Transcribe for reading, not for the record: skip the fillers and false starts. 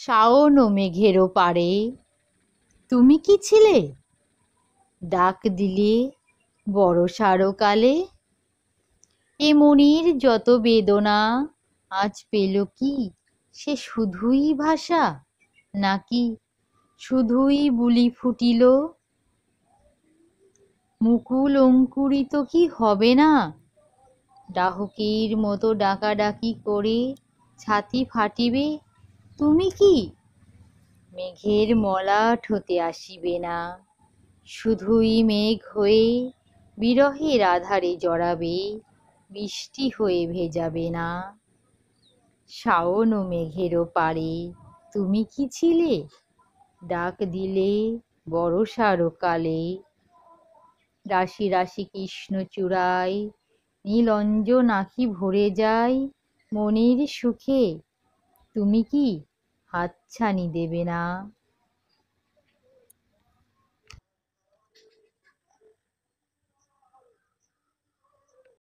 শাওন ও মেঘেরও পারে, তুমি কি ছিলে? ডাক দিলে বর্ষারও কালে। এ মনের যত বেদনা আজ পেল কি সে শুধুই ভাষা, নাকি শুধুই বুলি ফুটিল? মুকুল অঙ্কুরিত কি হবে না? ডাহকের মতো ডাকাডাকি করে ছাতি ফাটিবে, তুমি কি মেঘের মলাট হতে আসিবে না? শুধুই মেঘ হয়ে বিরহের আধারে জড়াবে, বৃষ্টি হয়ে ভেজাবে না? শাওন ও মেঘেরও পারে, তুমি কি ছিলে? ডাক দিলে বর্ষারও কালে। রাশি রাশি কৃষ্ণচূড়ায় নীলঞ্জন আঁখি ভরে যায় মনের সুখে, তুমি কি হাতছানি দেবে না?